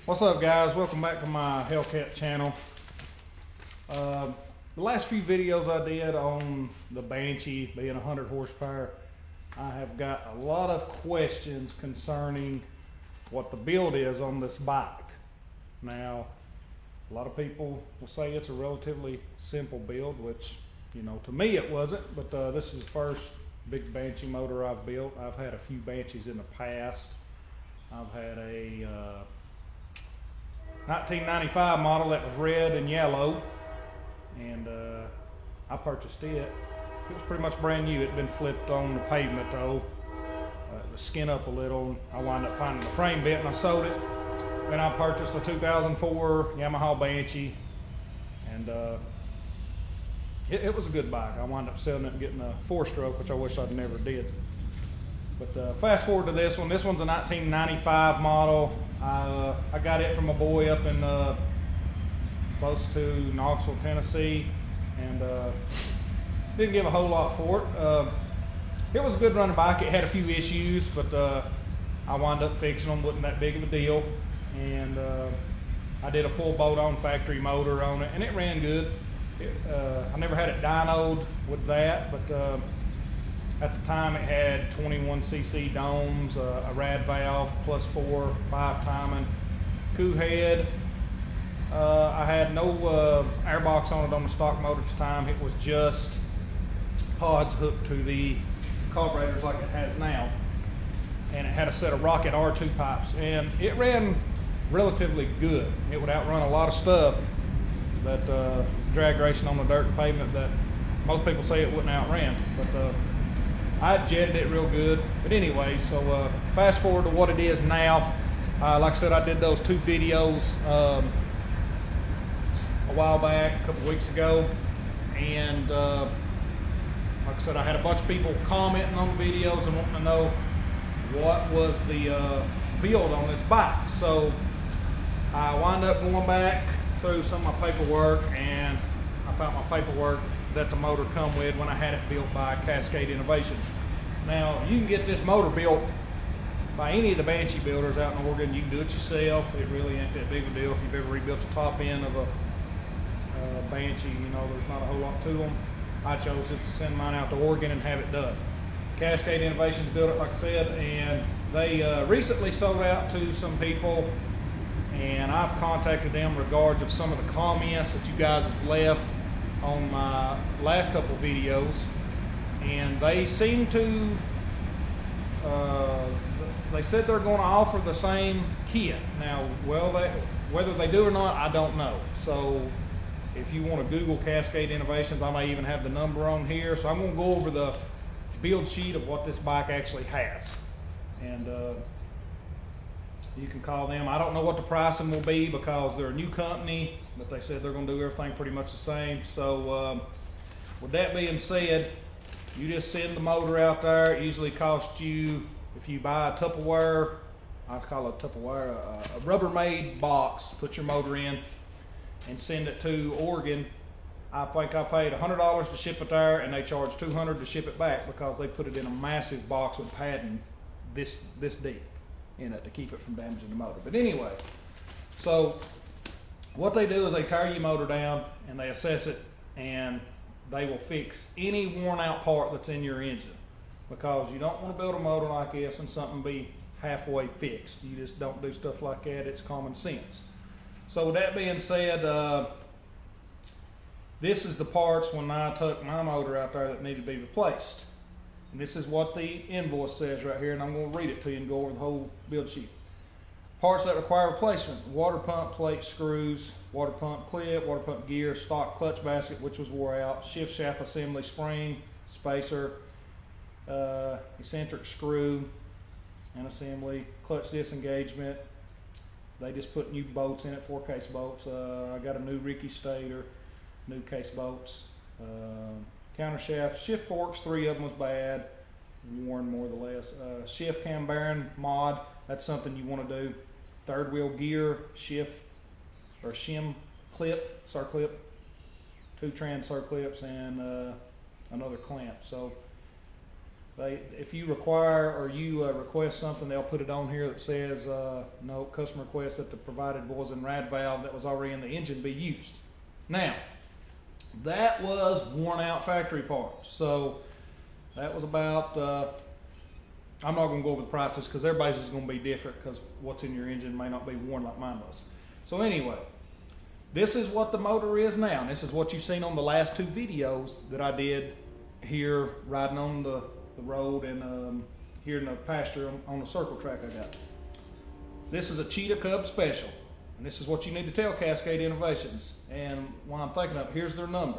What's up, guys? Welcome back to my Hellcat channel. The last few videos I did on the Banshee being 100 horsepower, I have got a lot of questions concerning what the build is on this bike. Now, a lot of people will say it's a relatively simple build, which, you know, to me it wasn't, but this is the first big Banshee motor I've built. I've had a few Banshees in the past. I've had a 1995 model that was red and yellow, and I purchased it. It was pretty much brand new. It had been flipped on the pavement though. It was skin up a little. I wound up finding the frame bit and I sold it. Then I purchased a 2004 Yamaha Banshee, and it was a good bike. I wound up selling it and getting a 4-stroke, which I wish I'd never did. But fast forward to this one. This one's a 1995 model. I got it from a boy up in close to Knoxville, Tennessee, and didn't give a whole lot for it. It was a good running bike. It had a few issues, but I wound up fixing them. Wasn't that big of a deal, and I did a full bolt-on factory motor on it, and it ran good. I never had it dynoed with that, but at the time it had 21cc domes, a rad valve, plus 4, 5 timing, coup head. I had no airbox on it on the stock motor at the time. It was just pods hooked to the carburetors like it has now. And it had a set of Rocket R2 pipes. And it ran relatively good. It would outrun a lot of stuff that drag racing on the dirt and pavement that most people say it wouldn't outran. But I jetted it real good. But anyway, so fast forward to what it is now. Like I said, I did those 2 videos a while back, a couple weeks ago. And like I said, I had a bunch of people commenting on the videos and wanting to know what was the build on this bike. So I wound up going back through some of my paperwork, and I found my paperwork that the motor come with when I had it built by Cascade Innovations. Now, you can get this motor built by any of the Banshee builders out in Oregon. You can do it yourself. It really ain't that big of a deal. If you've ever rebuilt the top end of a Banshee, you know, there's not a whole lot to them. I chose just to send mine out to Oregon and have it done. Cascade Innovations built it, like I said, and they recently sold out to some people, and I've contacted them in regards of some of the comments that you guys have left on my last couple videos, and they seem to they said they're going to offer the same kit. Now, well, whether they do or not, I don't know. So if you want to Google Cascade Innovations, I may even have the number on here. So I'm going to go over the build sheet of what this bike actually has, and you can call them. I don't know what the pricing will be because they're a new company, but they said they're going to do everything pretty much the same. So with that being said, you just send the motor out there. It usually costs you, if you buy a Tupperware, I call it a Tupperware, a Rubbermaid box, put your motor in and send it to Oregon. I think I paid $100 to ship it there, and they charge $200 to ship it back because they put it in a massive box with padding this deep in it to keep it from damaging the motor. But anyway, so what they do is they tear your motor down and they assess it, and they will fix any worn out part that's in your engine, because you don't want to build a motor like this and something be halfway fixed. You just don't do stuff like that. It's common sense. So with that being said, this is the parts when I took my motor out there that needed to be replaced. And this is what the invoice says right here, and I'm going to read it to you and go over the whole build sheet. Parts that require replacement: water pump plate screws, water pump clip, water pump gear, stock clutch basket which was wore out, shift shaft assembly spring, spacer, eccentric screw and assembly, clutch disengagement. They just put new bolts in it, 4 case bolts. I got a new Ricky stator, new case bolts, counter shaft, shift forks, 3 of them was bad, worn more or less. Shift cam bearing mod, that's something you want to do. 3rd wheel gear, shift or shim clip, circlip, 2 trans circlips, and another clamp. So If you require or you request something, they'll put it on here that says, no, customer requests that the provided boils and rad valve that was already in the engine be used. Now, that was worn out factory parts. So that was about, I'm not going to go over the prices because everybody's is going to be different because what's in your engine may not be worn like mine was. So anyway, this is what the motor is now. And this is what you've seen on the last two videos that I did here riding on the road and here in the pasture on the circle track I got. This is a Cheetah Cub Special. And this is what you need to tell Cascade Innovations. And when I'm thinking of, here's their number.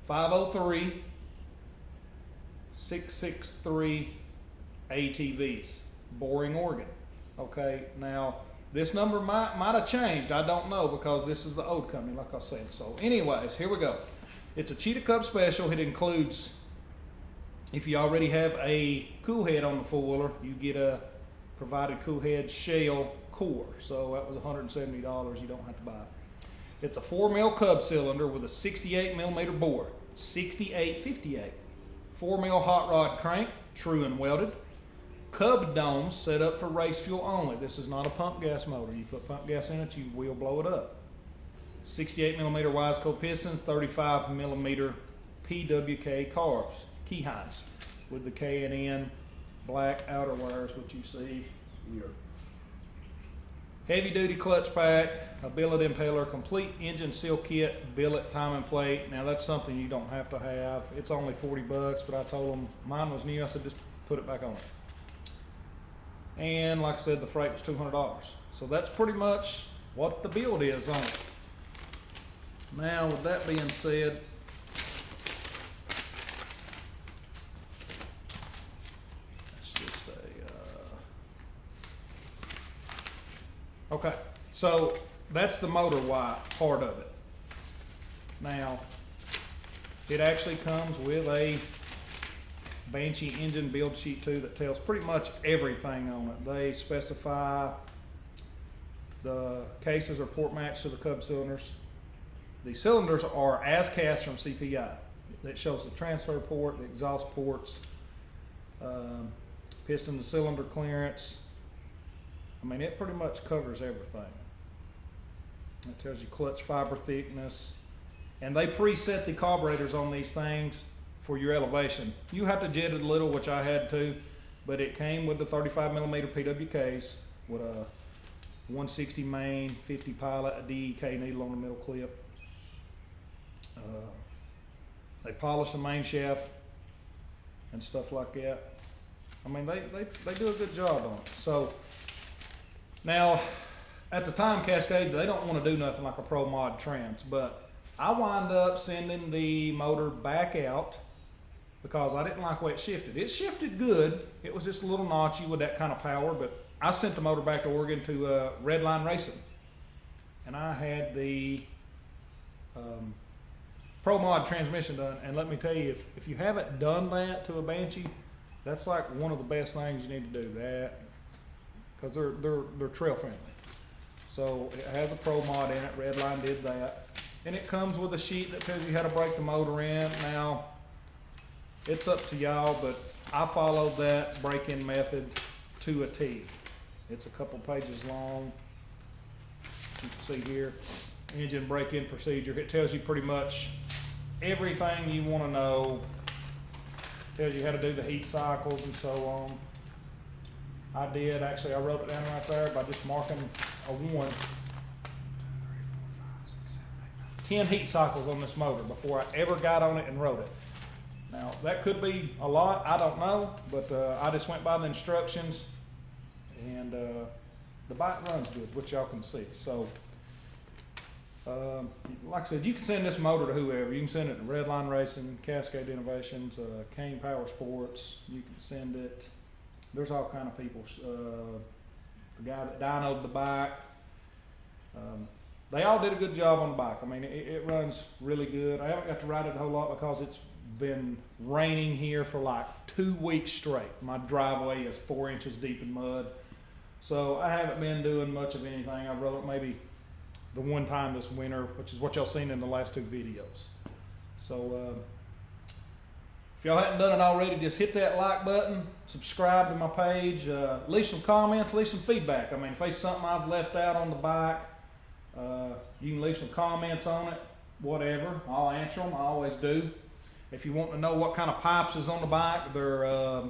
503-663 ATVs, Boring, Oregon. Okay, now this number might have changed. I don't know because this is the old company, like I said. So anyways, here we go. It's a Cheetah Cub Special. It includes, if you already have a cool head on the four-wheeler, you get a provided cool head shell core. So that was $170. You don't have to buy it. It's a 4mm Cub cylinder with a 68mm bore, 68/58. 4mm hot rod crank, true and welded. Cub domes set up for race fuel only. This is not a pump gas motor. You put pump gas in it, you will blow it up. 68mm Wiseco pistons, 35mm PWK carbs, Keyhines, with the K and N black outer wires, which you see here. Heavy duty clutch pack, a billet impeller, complete engine seal kit, billet, timing plate. Now that's something you don't have to have. It's only 40 bucks, but I told them mine was new. I said just put it back on. And like I said, the freight was $200. So that's pretty much what the build is on it. Now with that being said, okay, so that's the motor part of it. Now, it actually comes with a Banshee engine build sheet too that tells pretty much everything on it. They specify the cases are port matched to the Cub cylinders. The cylinders are as cast from CPI. That shows the transfer port, the exhaust ports, piston to cylinder clearance. I mean, it pretty much covers everything. It tells you clutch fiber thickness. And they preset the carburetors on these things for your elevation. You have to jet it a little, which I had to, but it came with the 35mm PWKs with a 160 main, 50 pilot, a DEK needle on the middle clip. They polish the main shaft and stuff like that. I mean, they do a good job on it. So, now, at the time, Cascade, they don't want to do nothing like a Pro Mod trans, but I wind up sending the motor back out because I didn't like the way it shifted. It shifted good. It was just a little notchy with that kind of power, but I sent the motor back to Oregon to Redline Racing. And I had the Pro Mod transmission done, and let me tell you, if you haven't done that to a Banshee, that's like one of the best things you need to do, that, because they're trail friendly. So it has a Pro Mod in it. Redline did that, and it comes with a sheet that tells you how to break the motor in. Now it's up to y'all, but I followed that break-in method to a T. It's a couple pages long. You can see here, engine break-in procedure. It tells you pretty much everything you want to know. Tells you how to do the heat cycles and so on. I did, actually, I wrote it down right there by just marking a 1. 10 heat cycles on this motor before I ever got on it and wrote it. Now, that could be a lot, I don't know, but I just went by the instructions, and the bike runs good, which y'all can see. So, like I said, you can send this motor to whoever. You can send it to Redline Racing, Cascade Innovations, Kane Power Sports. You can send it. There's all kind of people. The guy that dynoed the bike. They all did a good job on the bike. I mean, it runs really good. I haven't got to ride it a whole lot because it's been raining here for like 2 weeks straight. My driveway is 4 inches deep in mud. So I haven't been doing much of anything. I've rode it maybe the one time this winter, which is what y'all seen in the last 2 videos. So If y'all hadn't done it already, just hit that like button, subscribe to my page, leave some comments, leave some feedback. I mean, if there's something I've left out on the bike, you can leave some comments on it, whatever. I'll answer them, I always do. If you want to know what kind of pipes is on the bike, they're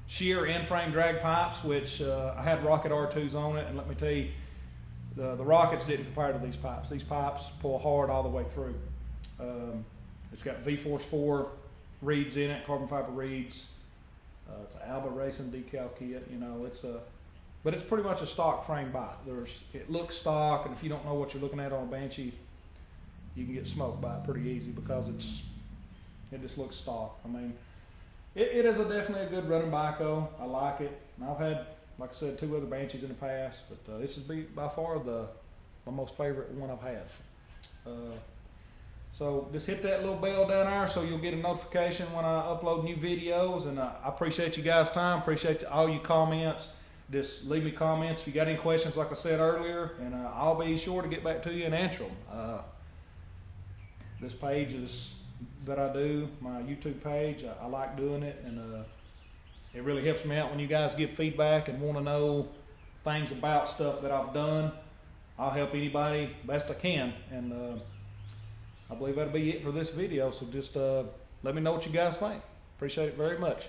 shear end frame drag pipes, which I had Rocket R2s on it, and let me tell you, the Rockets didn't compare to these pipes. These pipes pull hard all the way through. It's got V-Force 4 reeds in it, carbon fiber reeds. It's an Alba Racing decal kit. You know, but it's pretty much a stock frame bike. It looks stock, and if you don't know what you're looking at on a Banshee, you can get smoked by it pretty easy because it just looks stock. I mean, it is definitely a good running bike though. I like it. And I've had, like I said, 2 other Banshees in the past, but this is by far my most favorite one I've had. So just hit that little bell down there so you'll get a notification when I upload new videos. And I appreciate you guys' time. Appreciate all you comments. Just leave me comments if you got any questions, like I said earlier, and I'll be sure to get back to you and answer them. This page that I do, my YouTube page, I like doing it, and it really helps me out when you guys give feedback and want to know things about stuff that I've done. I'll help anybody best I can, and I believe that'll be it for this video. So just let me know what you guys think. Appreciate it very much.